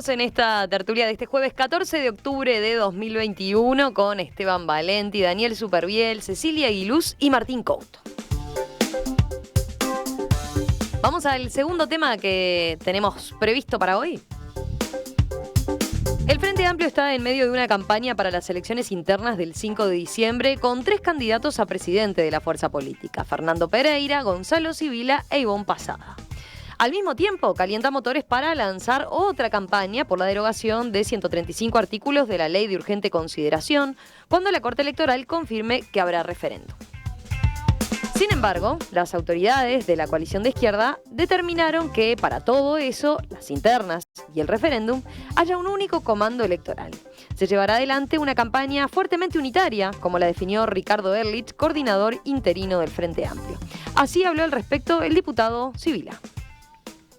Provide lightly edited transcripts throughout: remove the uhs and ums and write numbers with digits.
Estamos en esta tertulia de este jueves 14 de octubre de 2021 con Esteban Valenti, Daniel Superviel, Cecilia Aguiluz y Martín Couto. Vamos al segundo tema que tenemos previsto para hoy. El Frente Amplio está en medio de una campaña para las elecciones internas del 5 de diciembre con 3 candidatos a presidente de la fuerza política: Fernando Pereira, Gonzalo Sibila e Ivonne Pasada. Al mismo tiempo, calienta motores para lanzar otra campaña por la derogación de 135 artículos de la Ley de Urgente Consideración cuando la Corte Electoral confirme que habrá referéndum. Sin embargo, las autoridades de la coalición de izquierda determinaron que para todo eso, las internas y el referéndum, haya un único comando electoral. Se llevará adelante una campaña fuertemente unitaria, como la definió Ricardo Ehrlich, coordinador interino del Frente Amplio. Así habló al respecto el diputado Sibila.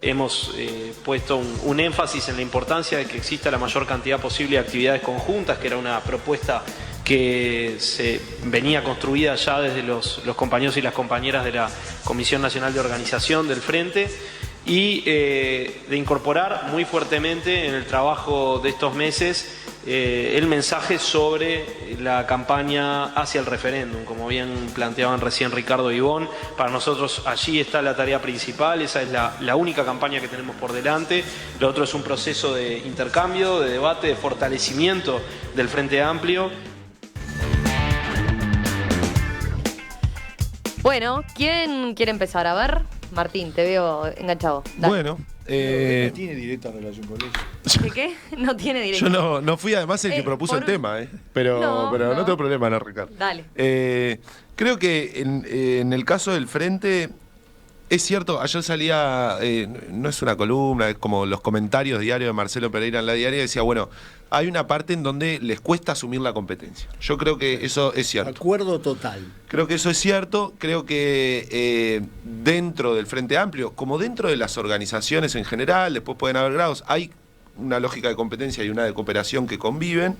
Hemos puesto un énfasis en la importancia de que exista la mayor cantidad posible de actividades conjuntas, que era una propuesta que se venía construida ya desde los compañeros y las compañeras de la Comisión Nacional de Organización del Frente, y de incorporar muy fuertemente en el trabajo de estos meses el mensaje sobre la campaña hacia el referéndum. Como bien planteaban recién Ricardo y Ivonne, para nosotros allí está la tarea principal, esa es la única campaña que tenemos por delante. Lo otro es un proceso de intercambio, de debate, de fortalecimiento del Frente Amplio. Bueno, ¿quién quiere empezar? A ver, Martín, te veo enganchado. Dale. Bueno, no tiene directa relación con eso. ¿Qué? No tiene directo. Yo no fui además el que propuso el tema, pero no tengo problema en arrancar. Dale. Creo que en el caso del Frente, es cierto, ayer salía, no es una columna, es como los comentarios diarios de Marcelo Pereira en la diaria, decía, bueno, hay una parte en donde les cuesta asumir la competencia. Yo creo que eso es cierto. Acuerdo total. Creo que eso es cierto. Creo que dentro del Frente Amplio, como dentro de las organizaciones en general, después pueden haber grados, hay una lógica de competencia y una de cooperación que conviven.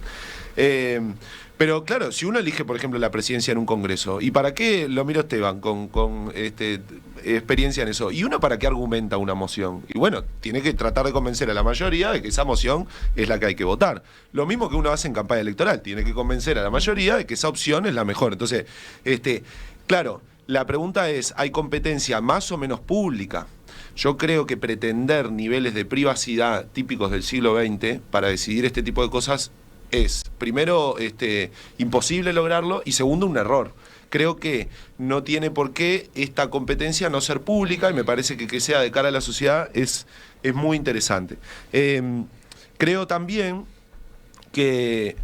Pero claro, si uno elige, por ejemplo, la presidencia en un congreso, ¿y para qué lo miro Esteban con experiencia en eso? ¿Y uno para qué argumenta una moción? Y bueno, tiene que tratar de convencer a la mayoría de que esa moción es la que hay que votar. Lo mismo que uno hace en campaña electoral, tiene que convencer a la mayoría de que esa opción es la mejor. Entonces, claro, la pregunta es, ¿hay competencia más o menos pública? Yo creo que pretender niveles de privacidad típicos del siglo XX para decidir este tipo de cosas es, primero, imposible lograrlo, y segundo, un error. Creo que no tiene por qué esta competencia no ser pública, y me parece que sea de cara a la sociedad es muy interesante. Creo también que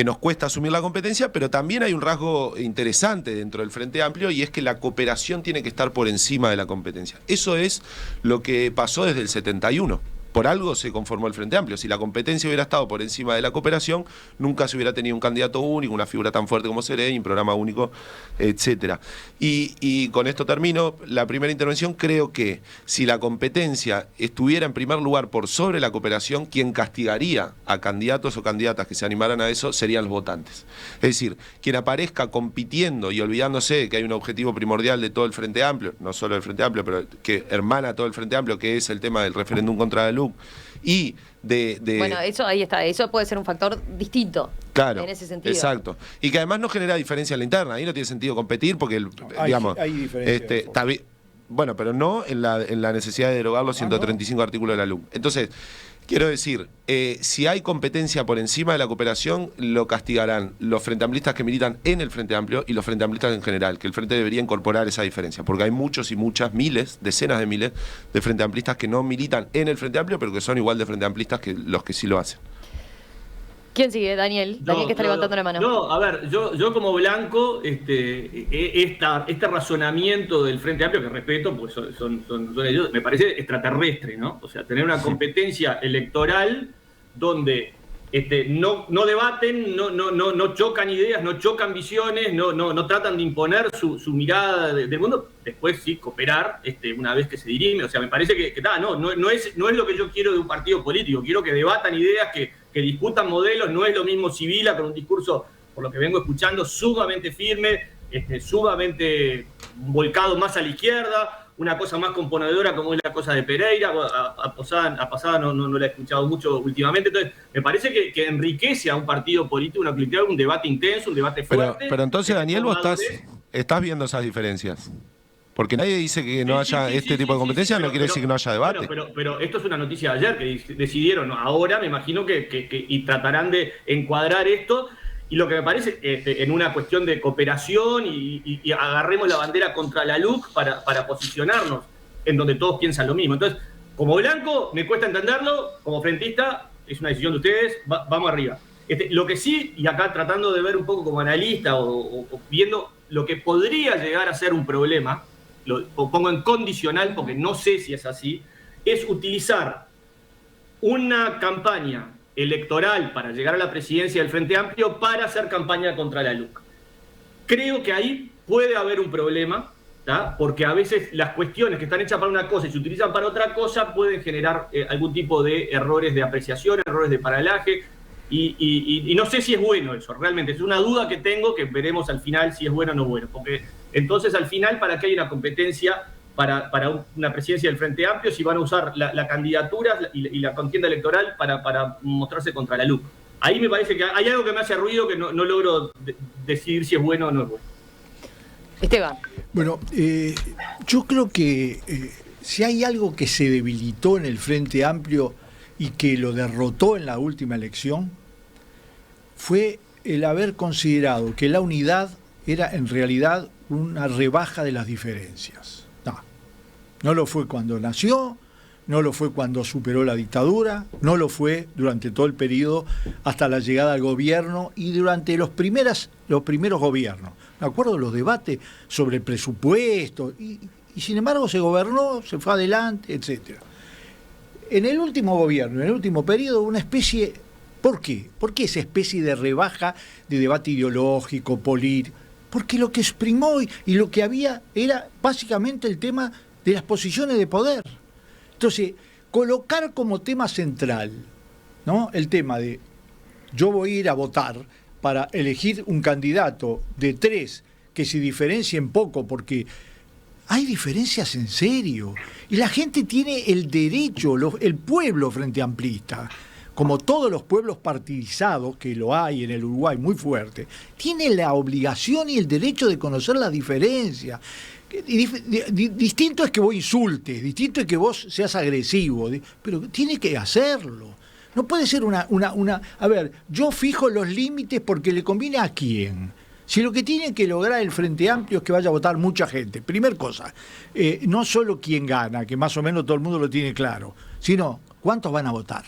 nos cuesta asumir la competencia, pero también hay un rasgo interesante dentro del Frente Amplio, y es que la cooperación tiene que estar por encima de la competencia. Eso es lo que pasó desde el 71. Por algo se conformó el Frente Amplio. Si la competencia hubiera estado por encima de la cooperación, nunca se hubiera tenido un candidato único, una figura tan fuerte como Sereni, un programa único, etcétera. Y con esto termino la primera intervención. Creo que si la competencia estuviera en primer lugar por sobre la cooperación, quien castigaría a candidatos o candidatas que se animaran a eso serían los votantes. Es decir, quien aparezca compitiendo y olvidándose de que hay un objetivo primordial de todo el Frente Amplio, no solo del Frente Amplio, pero que hermana todo el Frente Amplio, que es el tema del referéndum contra la LUC, y Bueno, eso ahí está, eso puede ser un factor distinto. Claro, en ese sentido. Exacto. Y que además no genera diferencia en la interna, ahí no tiene sentido competir porque, digamos, hay diferencia. Bueno, pero no en la necesidad de derogar los 135 artículos de la LUC. Entonces, quiero decir, si hay competencia por encima de la cooperación, lo castigarán los frente amplistas que militan en el Frente Amplio y los frente amplistas en general, que el Frente debería incorporar esa diferencia, porque hay muchos y muchas, miles, decenas de miles de frente amplistas que no militan en el Frente Amplio, pero que son igual de frente amplistas que los que sí lo hacen. ¿Quién sigue? Daniel. Daniel, que está levantando la mano. No, a ver, yo como blanco, este razonamiento del Frente Amplio, que respeto, pues son ellos, me parece extraterrestre, ¿no? O sea, tener una competencia electoral donde no debaten, no chocan ideas, no chocan visiones, no tratan de imponer su mirada del mundo, después sí cooperar una vez que se dirime. O sea, me parece que no es lo que yo quiero de un partido político. Quiero que debatan ideas, que discutan modelos. No es lo mismo Sibila con un discurso, por lo que vengo escuchando, sumamente firme, sumamente volcado más a la izquierda, una cosa más componedora como es la cosa de Pereira. A Posada no la he escuchado mucho últimamente. Entonces, me parece que enriquece a un partido político, una colectividad, un debate intenso, un debate fuerte. Pero entonces, Daniel, vos estás viendo esas diferencias. Porque nadie dice que no haya este tipo de competencia, no quiere decir que no haya debate. Bueno, pero esto es una noticia de ayer, que decidieron, ahora me imagino y tratarán de encuadrar esto. Y lo que me parece, en una cuestión de cooperación y agarremos la bandera contra la LUC para posicionarnos en donde todos piensan lo mismo. Entonces, como blanco, me cuesta entenderlo, como frentista, es una decisión de ustedes, vamos arriba. Lo que sí, y acá tratando de ver un poco como analista o viendo lo que podría llegar a ser un problema, lo pongo en condicional porque no sé si es así, es utilizar una campaña electoral para llegar a la presidencia del Frente Amplio para hacer campaña contra la LUC. Creo que ahí puede haber un problema, ¿tá? Porque a veces las cuestiones que están hechas para una cosa y se utilizan para otra cosa pueden generar algún tipo de errores de apreciación, errores de paralaje, y no sé si es bueno eso, realmente. Es una duda que tengo, que veremos al final si es bueno o no bueno. Porque entonces al final, ¿para qué hay una competencia para una presidencia del Frente Amplio si van a usar la candidatura y la contienda electoral para mostrarse contra la LUC? Ahí me parece que hay algo que me hace ruido que no logro decidir si es bueno o no es bueno. Esteban. Bueno, yo creo que si hay algo que se debilitó en el Frente Amplio y que lo derrotó en la última elección, fue el haber considerado que la unidad era en realidad una rebaja de las diferencias. No lo fue cuando nació, no lo fue cuando superó la dictadura, no lo fue durante todo el periodo hasta la llegada al gobierno y durante los primeros gobiernos. Me acuerdo de los debates sobre el presupuesto y sin embargo se gobernó, se fue adelante, etc. En el último gobierno, en el último periodo, una especie... ¿Por qué? ¿Por qué esa especie de rebaja de debate ideológico, político? Porque lo que exprimó y lo que había era básicamente el tema de las posiciones de poder. Entonces, colocar como tema central, ¿no?, el tema de yo voy a ir a votar para elegir un candidato de 3 que se diferencien poco, porque hay diferencias en serio. Y la gente tiene el derecho, el pueblo frente amplista, como todos los pueblos partidizados, que lo hay en el Uruguay muy fuerte, tiene la obligación y el derecho de conocer la diferencia. Distinto es que vos insultes, distinto es que vos seas agresivo, pero tiene que hacerlo. No puede ser una... A ver, yo fijo los límites porque le conviene a quién. Si lo que tiene que lograr el Frente Amplio es que vaya a votar mucha gente, primer cosa, no solo quién gana, que más o menos todo el mundo lo tiene claro, sino cuántos van a votar.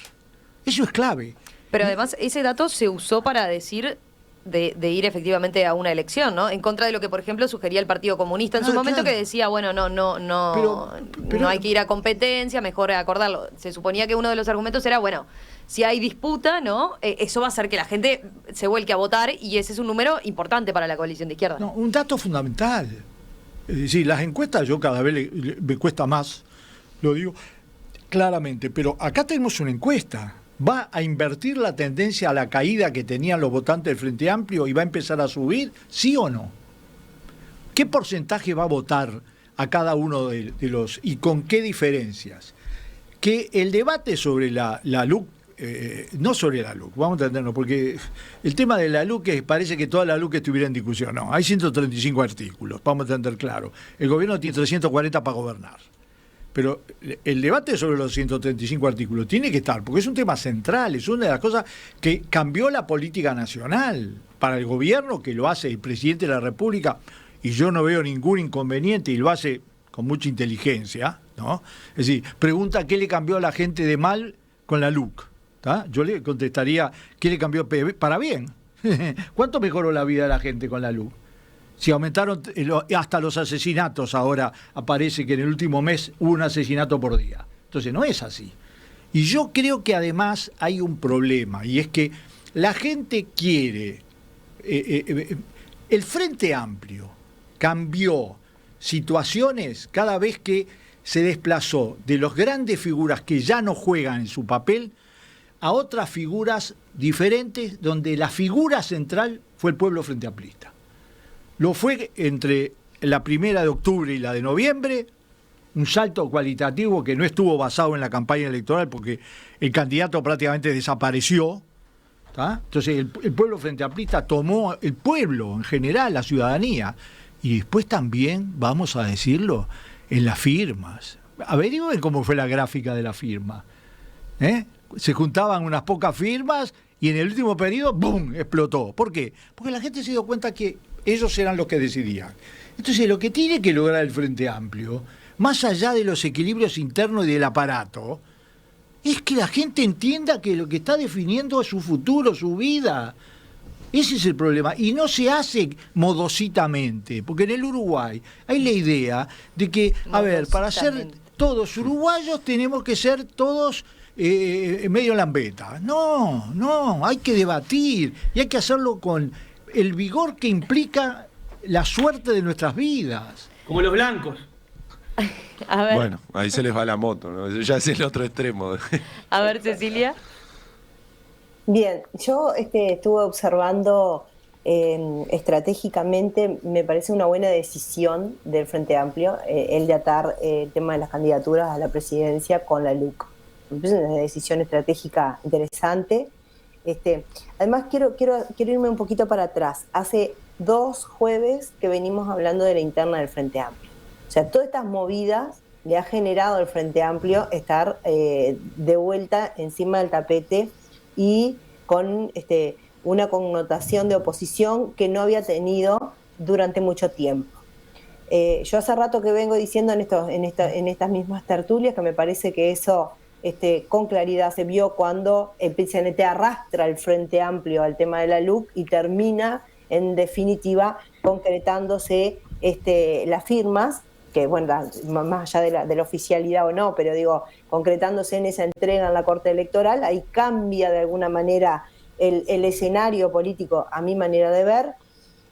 Eso es clave. Pero además ese dato se usó para decir de ir efectivamente a una elección, ¿no? En contra de lo que, por ejemplo, sugería el Partido Comunista en su momento, claro, que decía, bueno, no hay que ir a competencia, mejor acordarlo. Se suponía que uno de los argumentos era, bueno, si hay disputa, ¿no? Eso va a hacer que la gente se vuelque a votar y ese es un número importante para la coalición de izquierda. No, un dato fundamental. Es decir, las encuestas yo cada vez me cuesta más, lo digo claramente, pero acá tenemos una encuesta. ¿Va a invertir la tendencia a la caída que tenían los votantes del Frente Amplio y va a empezar a subir? ¿Sí o no? ¿Qué porcentaje va a votar a cada uno de los y con qué diferencias? Que el debate sobre la LUC, no sobre la LUC, vamos a entendernos, porque el tema de la LUC parece que toda la LUC estuviera en discusión. No, hay 135 artículos, vamos a entender claro. El gobierno tiene 340 para gobernar. Pero el debate sobre los 135 artículos tiene que estar, porque es un tema central, es una de las cosas que cambió la política nacional para el gobierno, que lo hace el presidente de la República, y yo no veo ningún inconveniente, y lo hace con mucha inteligencia, ¿no? Es decir, pregunta qué le cambió a la gente de mal con la LUC, ¿tá? Yo le contestaría, ¿qué le cambió para bien? ¿Cuánto mejoró la vida de la gente con la LUC? Si aumentaron hasta los asesinatos, ahora aparece que en el último mes hubo un asesinato por día. Entonces no es así. Y yo creo que además hay un problema, y es que la gente quiere... el Frente Amplio cambió situaciones cada vez que se desplazó de las grandes figuras que ya no juegan en su papel a otras figuras diferentes, donde la figura central fue el pueblo frente amplista. Lo fue entre la 1 de octubre y la de noviembre, un salto cualitativo que no estuvo basado en la campaña electoral porque el candidato prácticamente desapareció. ¿Tá? Entonces el pueblo frente amplista tomó, el pueblo en general, la ciudadanía, y después también, vamos a decirlo, en las firmas. Averigüen cómo fue la gráfica de la firma. Se juntaban unas pocas firmas y en el último periodo, ¡bum!, explotó. ¿Por qué? Porque la gente se dio cuenta que ellos eran los que decidían. Entonces lo que tiene que lograr el Frente Amplio, más allá de los equilibrios internos y del aparato, es que la gente entienda que lo que está definiendo es su futuro, su vida. Ese es el problema. Y no se hace modositamente, porque en el Uruguay hay la idea de que, a ver, para ser todos uruguayos tenemos que ser todos medio lambeta. No, hay que debatir y hay que hacerlo con el vigor que implica la suerte de nuestras vidas. Como los blancos. A ver. Bueno, ahí se les va la moto, ¿no? Ya es el otro extremo. A ver, Cecilia. Bien, yo estuve observando estratégicamente, me parece una buena decisión del Frente Amplio el de atar el tema de las candidaturas a la presidencia con la LUC. Me parece una decisión estratégica interesante. Además, quiero irme un poquito para atrás. Hace 2 jueves que venimos hablando de la interna del Frente Amplio. O sea, todas estas movidas le ha generado al Frente Amplio estar de vuelta encima del tapete y con una connotación de oposición que no había tenido durante mucho tiempo. Yo hace rato que vengo diciendo en estas mismas tertulias que me parece que eso con claridad se vio cuando el PIT-CNT arrastra el Frente Amplio al tema de la LUC y termina, en definitiva, concretándose las firmas, que bueno, más allá de la oficialidad o no, pero digo, concretándose en esa entrega en la Corte Electoral, ahí cambia de alguna manera el escenario político, a mi manera de ver.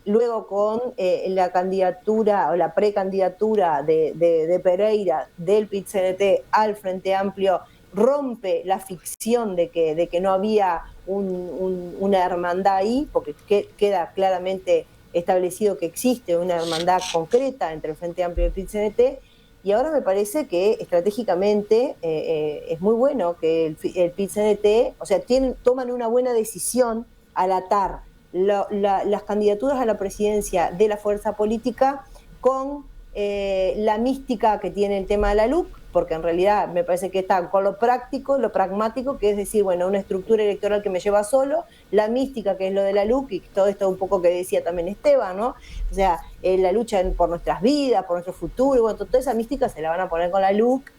Luego con la candidatura o la precandidatura de Pereira del PIT-CNT al Frente Amplio, rompe la ficción de que no había una hermandad ahí, porque queda claramente establecido que existe una hermandad concreta entre el Frente Amplio y el PIT-CNT, y ahora me parece que estratégicamente es muy bueno que el PIT-CNT, o sea, toman una buena decisión al atar las candidaturas a la presidencia de la fuerza política con la mística que tiene el tema de la LUC, porque en realidad me parece que está con lo práctico, lo pragmático, que es decir, bueno, una estructura electoral que me lleva solo, la mística que es lo de la LUC, y todo esto un poco que decía también Esteban, ¿no? O sea, la lucha por nuestras vidas, por nuestro futuro, bueno, toda esa mística se la van a poner con la LUC,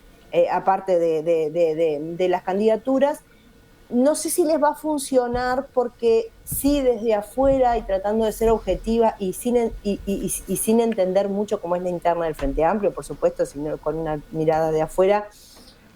aparte de las candidaturas. No sé si les va a funcionar porque sí, desde afuera y tratando de ser objetiva y sin entender mucho cómo es la interna del Frente Amplio, por supuesto, sino con una mirada de afuera,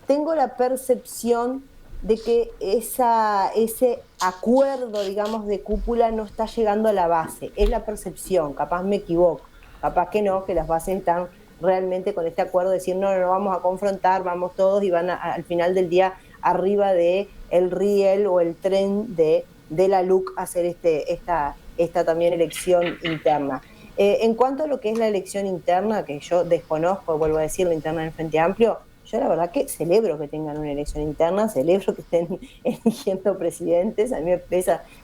tengo la percepción de que ese acuerdo, digamos, de cúpula no está llegando a la base. Es la percepción, capaz me equivoco, capaz que no, que las bases están realmente con este acuerdo de decir no vamos a confrontar, vamos todos y van al final del día arriba de el riel o el tren de la LUC a hacer esta también elección interna. En cuanto a lo que es la elección interna, que yo desconozco, vuelvo a decir, la interna del Frente Amplio, yo la verdad que celebro que tengan una elección interna, celebro que estén eligiendo presidentes, a mí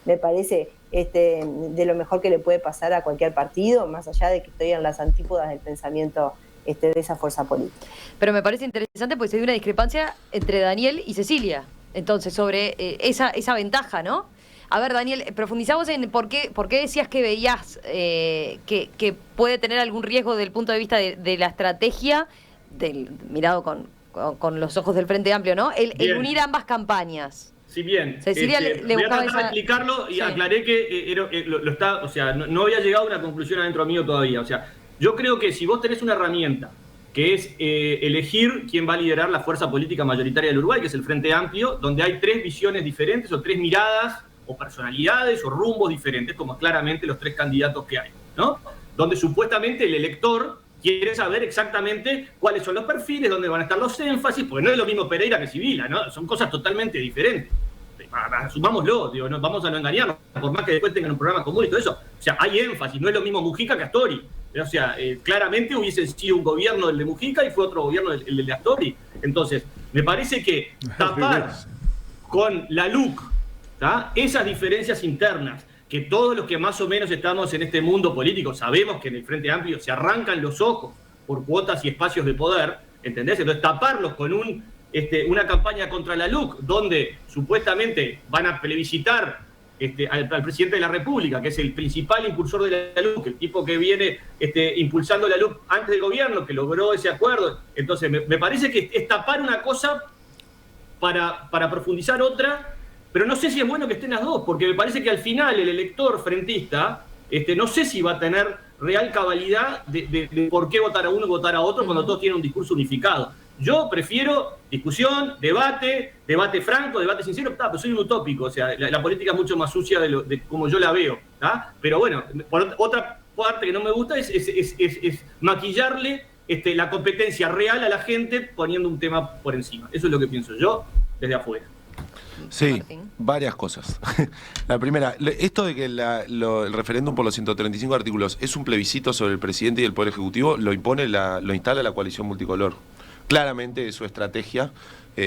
me parece de lo mejor que le puede pasar a cualquier partido, más allá de que estoy en las antípodas del pensamiento de esa fuerza política. Pero me parece interesante porque hay una discrepancia entre Daniel y Cecilia, entonces, sobre esa ventaja, ¿no? A ver, Daniel, profundizamos en por qué decías que veías que puede tener algún riesgo desde el punto de vista de la estrategia, mirado con los ojos del Frente Amplio, ¿no? El unir ambas campañas. Sí, bien. Cecilia le voy a buscaba tratar de explicarlo y sí. Aclaré que o sea, no había llegado a una conclusión adentro mío todavía. O sea, yo creo que si vos tenés una herramienta que es elegir quién va a liderar la fuerza política mayoritaria del Uruguay, que es el Frente Amplio, donde hay 3 visiones diferentes o 3 miradas o personalidades o rumbos diferentes, como claramente los 3 candidatos que hay, ¿no? Donde supuestamente el elector quiere saber exactamente cuáles son los perfiles, dónde van a estar los énfasis, porque no es lo mismo Pereira que Sibila, ¿no? Son cosas totalmente diferentes. Asumámoslo, vamos a no engañarnos, por más que después tengan un programa común y todo eso. O sea, hay énfasis, no es lo mismo Mujica que Astori. O sea, claramente hubiese sido un gobierno el de Mujica y fue otro gobierno el de Astori. Entonces, me parece que tapar con la LUC, ¿tá?, esas diferencias internas, que todos los que más o menos estamos en este mundo político sabemos que en el Frente Amplio se arrancan los ojos por cuotas y espacios de poder, ¿entendés? Entonces, taparlos con una campaña contra la LUC, donde supuestamente van a plebiscitar al presidente de la República, que es el principal impulsor de la LUC, el tipo que viene impulsando la LUC antes del gobierno, que logró ese acuerdo. Entonces, me parece que es tapar una cosa para profundizar otra, pero no sé si es bueno que estén las dos, porque me parece que al final el elector frentista no sé si va a tener real cabalidad de por qué votar a uno y votar a otro cuando todos tienen un discurso unificado. Yo prefiero discusión, debate franco, debate sincero, pero soy un utópico, o sea, la política es mucho más sucia de como yo la veo, ¿tá? Pero bueno, por otra parte que no me gusta es maquillarle la competencia real a la gente poniendo un tema por encima. Eso es lo que pienso yo desde afuera. Sí, varias cosas. La primera, esto de que el referéndum por los 135 artículos es un plebiscito sobre el presidente y el Poder Ejecutivo, lo instala la coalición multicolor. Claramente es su estrategia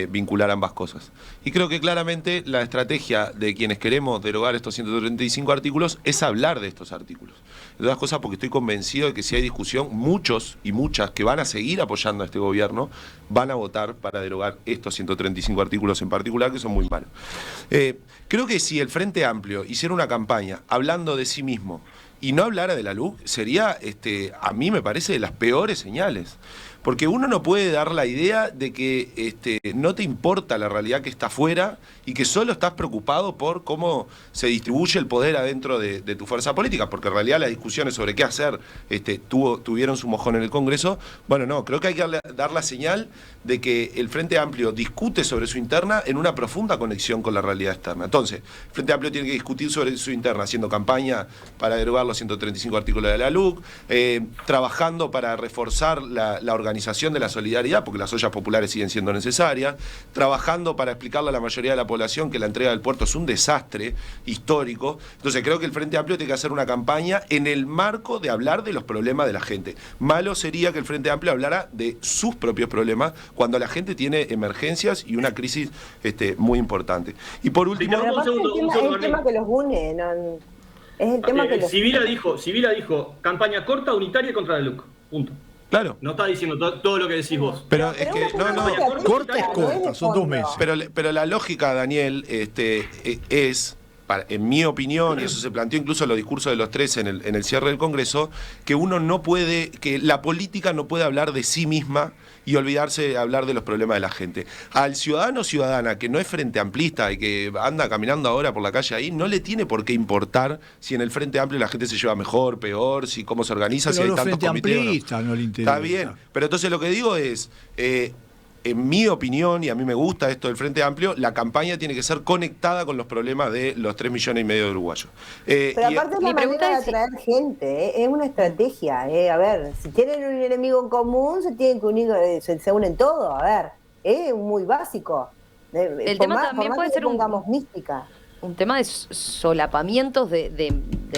vincular ambas cosas. Y creo que claramente la estrategia de quienes queremos derogar estos 135 artículos es hablar de estos artículos. De todas cosas, porque estoy convencido de que si hay discusión, muchos y muchas que van a seguir apoyando a este gobierno van a votar para derogar estos 135 artículos en particular, que son muy malos. Creo que si el Frente Amplio hiciera una campaña hablando de sí mismo y no hablara de la LUC, sería, a mí me parece, de las peores señales. Porque uno no puede dar la idea de que no te importa la realidad que está afuera y que solo estás preocupado por cómo se distribuye el poder adentro de tu fuerza política, porque en realidad las discusiones sobre qué hacer tuvieron su mojón en el Congreso. Bueno, no, creo que hay que dar la señal de que el Frente Amplio discute sobre su interna en una profunda conexión con la realidad externa. Entonces, el Frente Amplio tiene que discutir sobre su interna, haciendo campaña para derogar los 135 artículos de la LUC, trabajando para reforzar la organización de la solidaridad, porque las ollas populares siguen siendo necesarias, trabajando para explicarle a la mayoría de la población que la entrega del puerto es un desastre histórico. Entonces creo que el Frente Amplio tiene que hacer una campaña en el marco de hablar de los problemas de la gente. Malo sería que el Frente Amplio hablara de sus propios problemas cuando la gente tiene emergencias y una crisis muy importante. Y por último... el tema que los une, ¿no? Es el tema que los... Sibila dijo, campaña corta, unitaria contra la LUC. Punto. Claro. No está diciendo todo lo que decís vos. Pero es que, corta es corta, son 2 meses. Pero la lógica, Daniel, es, en mi opinión, y eso se planteó incluso en los discursos de los tres en el cierre del Congreso, que que la política no puede hablar de sí misma y olvidarse de hablar de los problemas de la gente. Al ciudadano o ciudadana que no es frente amplista y que anda caminando ahora por la calle ahí, no le tiene por qué importar si en el Frente Amplio la gente se lleva mejor, peor, si cómo se organiza, pero si hay tantos comités. No le interesa. Está bien, pero entonces lo que digo es... en mi opinión, y a mí me gusta esto del Frente Amplio, la campaña tiene que ser conectada con los problemas de los 3,5 millones de uruguayos. Pero aparte es la manera de atraer gente, es una estrategia. A ver, si tienen un enemigo en común, se tienen que unir, se unen todos. A ver, es muy básico. El tema también puede ser mística. Un tema de solapamientos de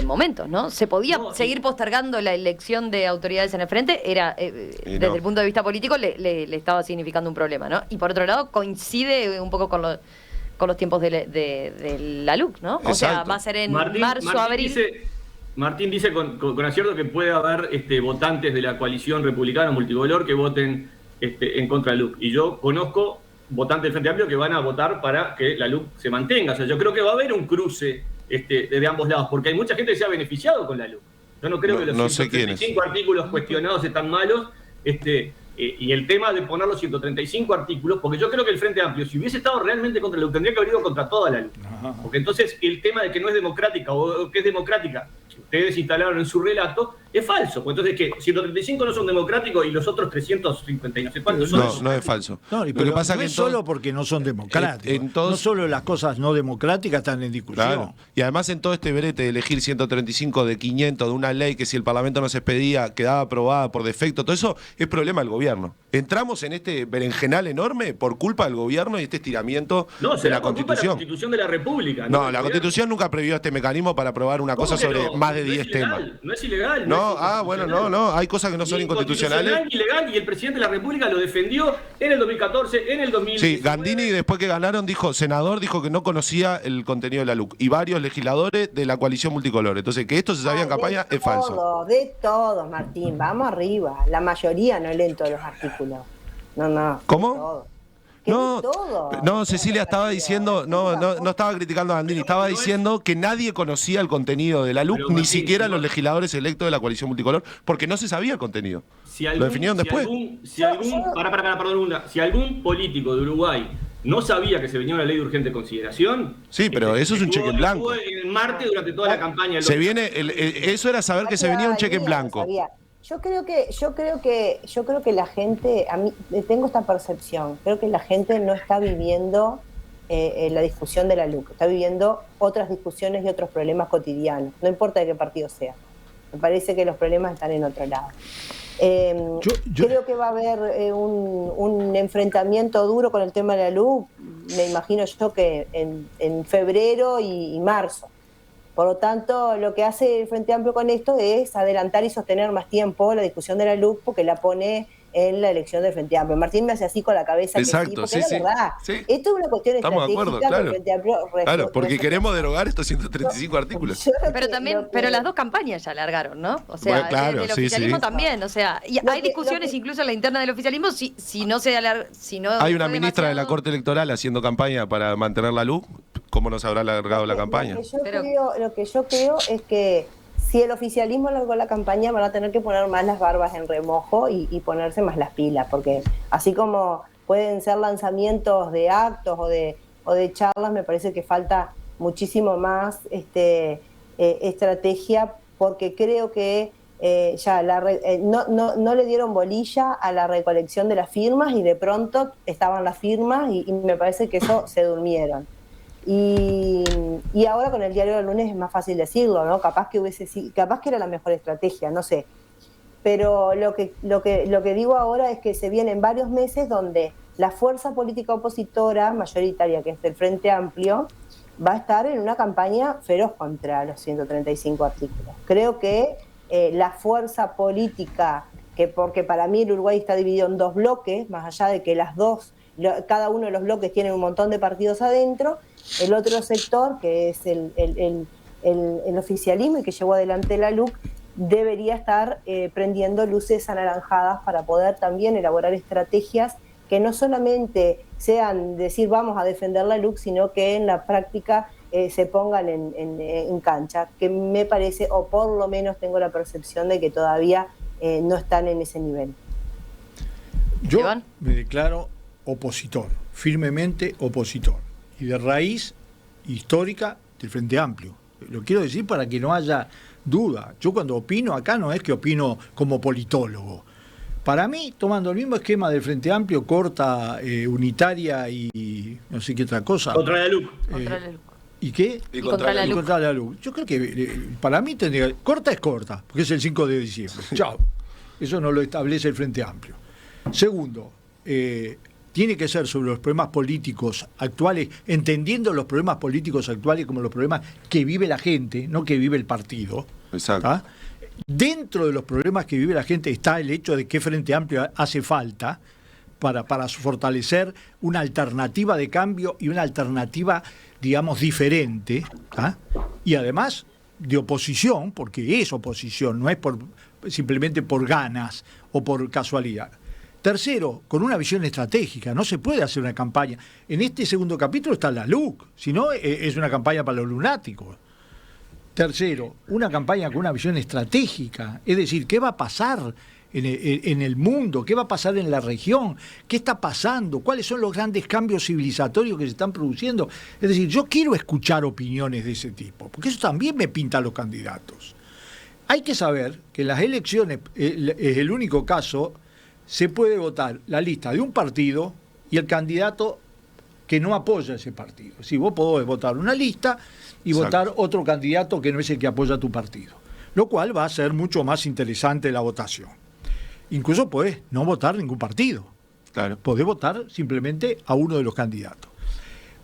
momentos, ¿no? Se podía seguir postergando la elección de autoridades en el frente, desde el punto de vista político le estaba significando un problema, ¿no? Y por otro lado coincide un poco con los tiempos de la LUC, ¿no? Exacto. O sea, va a ser en marzo, abril. Martín dice con acierto que puede haber votantes de la coalición republicana multicolor que voten en contra de la LUC. Y yo conozco votantes del Frente Amplio que van a votar para que la LUC se mantenga. O sea, yo creo que va a haber un cruce de ambos lados, porque hay mucha gente que se ha beneficiado con la LUC. Yo no creo que los 135 artículos cuestionados están malos, y el tema de poner los 135 artículos, porque yo creo que el Frente Amplio, si hubiese estado realmente contra la LUC, tendría que haber ido contra toda la LUC. Porque entonces el tema de que no es democrática o que es democrática, que ustedes instalaron en su relato, es falso. Pues entonces, que 135 no son democráticos y los otros 350 y no sé cuántos son. No es falso. No, pero lo pasa no que es solo porque no son democráticos. No solo las cosas no democráticas están en discusión. Claro. Y además en todo este brete de elegir 135 de 500 de una ley que si el Parlamento no se expedía quedaba aprobada por defecto, todo eso es problema del gobierno. gobierno. Entramos en este berenjenal enorme por culpa del gobierno y este estiramiento No, de será la por culpa de Constitución. la Constitución de la República. No, del la gobierno. Constitución nunca previó este mecanismo para aprobar una cosa ¿Cómo que sobre no? más de No 10 es ilegal, temas. No es ilegal. No, es bueno, inconstitucional. hay cosas que no son Ni inconstitucionales. ni ilegal, y el presidente de la República lo defendió en el 2014, en el 2019. Sí, Gandini después que ganaron senador dijo que no conocía el contenido de la LUC y varios legisladores de la coalición multicolor. Entonces, que esto se sabía en campaña es falso. De todos, Martín, vamos arriba. La mayoría no leen todos los artículos. No. ¿Cómo? Todo. No, Cecilia estaba diciendo, no estaba criticando a Gandini, estaba diciendo que nadie conocía el contenido de la LUC, Pero, ni Martín, siquiera no. los legisladores electos de la coalición multicolor, porque no se sabía el contenido. Lo definieron después. Si algún político de Uruguay no sabía que se venía una ley de urgente consideración. Sí, pero eso es un cheque en blanco. Estuvo en Marte durante toda la campaña. Eso era saber que se venía un cheque en blanco. Yo creo que la gente, a mí tengo esta percepción, creo que la gente no está viviendo la discusión de la LUC, está viviendo otras discusiones y otros problemas cotidianos, no importa de qué partido sea. Me parece que los problemas están en otro lado. Creo que va a haber un enfrentamiento duro con el tema de la LUC, me imagino yo que en febrero y marzo. Por lo tanto, lo que hace el Frente Amplio con esto es adelantar y sostener más tiempo la discusión de la LUC porque la pone en la elección del Frente Amplio. Martín me hace así con la cabeza. Exacto, que sí, porque es la verdad. Sí. Esto es una cuestión Estamos de estratégica. acuerdo, claro. Que el Frente Amplio Claro, porque queremos derogar estos 135 artículos. Pero las dos campañas ya largaron, ¿no? O sea, Bueno, claro, del oficialismo sí. también. O sea, y hay discusiones incluso en la interna del oficialismo si no se si no Hay una fue ministra de la demasiado- Corte Electoral haciendo campaña para mantener la LUC. ¿Cómo nos habrá alargado la campaña? Lo que yo creo es que si el oficialismo alargó la campaña, van a tener que poner más las barbas en remojo y ponerse más las pilas, porque así como pueden ser lanzamientos de actos o de charlas, me parece que falta muchísimo más estrategia, porque creo que no le dieron bolilla a la recolección de las firmas y de pronto estaban las firmas y me parece que eso se durmieron. Y ahora con el diario del lunes es más fácil decirlo, ¿no? Capaz que era la mejor estrategia, no sé. Pero lo que digo ahora es que se vienen varios meses donde la fuerza política opositora mayoritaria, que es el Frente Amplio, va a estar en una campaña feroz contra los 135 artículos. Creo que la fuerza política, porque para mí el Uruguay está dividido en dos bloques, más allá de que cada uno de los bloques tiene un montón de partidos adentro, el otro sector, que es el oficialismo y que llevó adelante la LUC, debería estar prendiendo luces anaranjadas para poder también elaborar estrategias que no solamente sean decir vamos a defender la LUC, sino que en la práctica se pongan en cancha, que me parece, o por lo menos tengo la percepción de que todavía no están en ese nivel. Yo Iván. me declaro opositor, firmemente opositor, y de raíz histórica del Frente Amplio. Lo quiero decir para que no haya duda. Yo cuando opino acá no es que opino como politólogo. Para mí, tomando el mismo esquema del Frente Amplio, corta, unitaria y no sé qué otra cosa. Contra la LUC. Contra la LUC. ¿Y qué? Y contra la Y LUC. contra la LUC. Yo creo que para mí tendría, corta es corta, porque es el 5 de diciembre. Chao. Eso no lo establece el Frente Amplio. Segundo, tiene que ser sobre los problemas políticos actuales, entendiendo los problemas políticos actuales como los problemas que vive la gente, no que vive el partido. Exacto. ¿Tá? Dentro de los problemas que vive la gente está el hecho de que Frente Amplio hace falta para fortalecer una alternativa de cambio y una alternativa, digamos, diferente, ¿tá? Y además de oposición, porque es oposición, no es simplemente por ganas o por casualidad. Tercero, con una visión estratégica, no se puede hacer una campaña. En este segundo capítulo está la LUC, si no es una campaña para los lunáticos. Tercero, una campaña con una visión estratégica, es decir, ¿qué va a pasar en el mundo? ¿Qué va a pasar en la región? ¿Qué está pasando? ¿Cuáles son los grandes cambios civilizatorios que se están produciendo? Es decir, yo quiero escuchar opiniones de ese tipo, porque eso también me pinta a los candidatos. Hay que saber que en las elecciones, es el único caso, se puede votar la lista de un partido y el candidato que no apoya ese partido. Si vos podés votar una lista y Exacto. votar otro candidato que no es el que apoya tu partido, lo cual va a ser mucho más interesante la votación. incluso podés no votar ningún partido. Claro. Podés votar simplemente a uno de los candidatos.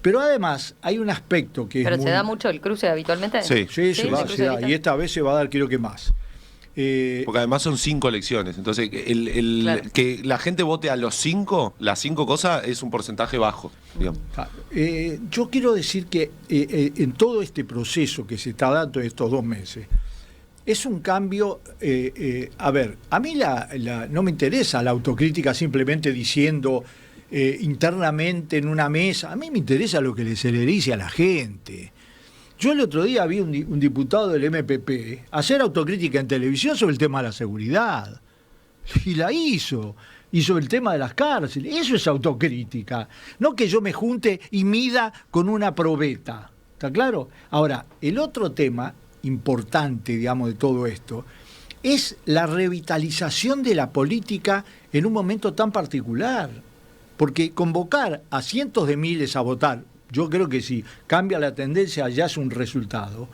Pero además hay un aspecto que ¿Pero es se da mucho el cruce habitualmente? Sí. Sí, ¿Sí? se da, ¿El cruce se da. habitual? Y esta vez se va a dar, creo que más. Porque además son 5 elecciones. Entonces, Claro. que la gente vote a las 5 cosas, es un porcentaje bajo, digamos. Yo quiero decir que en todo este proceso que se está dando estos 2 meses, es un cambio. A ver, a mí no me interesa la autocrítica simplemente diciendo internamente en una mesa. A mí me interesa lo que se le dice a la gente. Yo el otro día vi un diputado del MPP hacer autocrítica en televisión sobre el tema de la seguridad. Y la hizo. Y sobre el tema de las cárceles. Eso es autocrítica. No que yo me junte y mida con una probeta. ¿Está claro? Ahora, el otro tema importante, digamos, de todo esto, es la revitalización de la política en un momento tan particular. Porque convocar a cientos de miles a votar, yo creo que si cambia la tendencia ya es un resultado,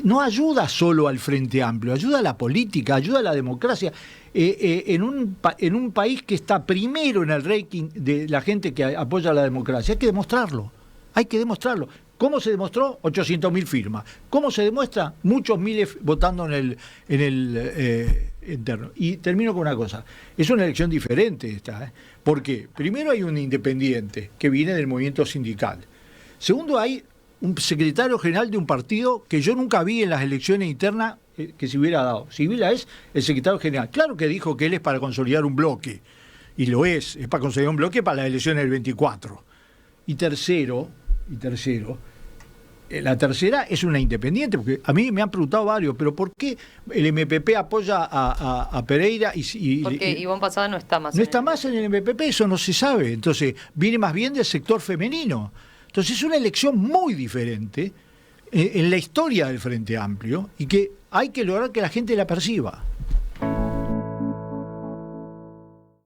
no ayuda solo al Frente Amplio, ayuda a la política, ayuda a la democracia. En un país que está primero en el ranking de la gente que apoya la democracia, hay que demostrarlo. ¿Cómo se demostró? 800.000 firmas. ¿Cómo se demuestra? Muchos miles votando en el interno. Y termino con una cosa. Es una elección diferente esta. ¿Por qué? Primero hay un independiente que viene del movimiento sindical. Segundo, hay un secretario general de un partido que yo nunca vi en las elecciones internas que se hubiera dado. Sibila es el secretario general. Claro que dijo que él es para consolidar un bloque. Y lo es para consolidar un bloque para las elecciones del 24. Y tercero, la tercera es una independiente, porque a mí me han preguntado varios, pero ¿por qué el MPP apoya a Pereira? Porque Ivonne Pasada no está más. No está más en el MPP, eso no se sabe. Entonces, viene más bien del sector femenino. Entonces, es una elección muy diferente en la historia del Frente Amplio y que hay que lograr que la gente la perciba.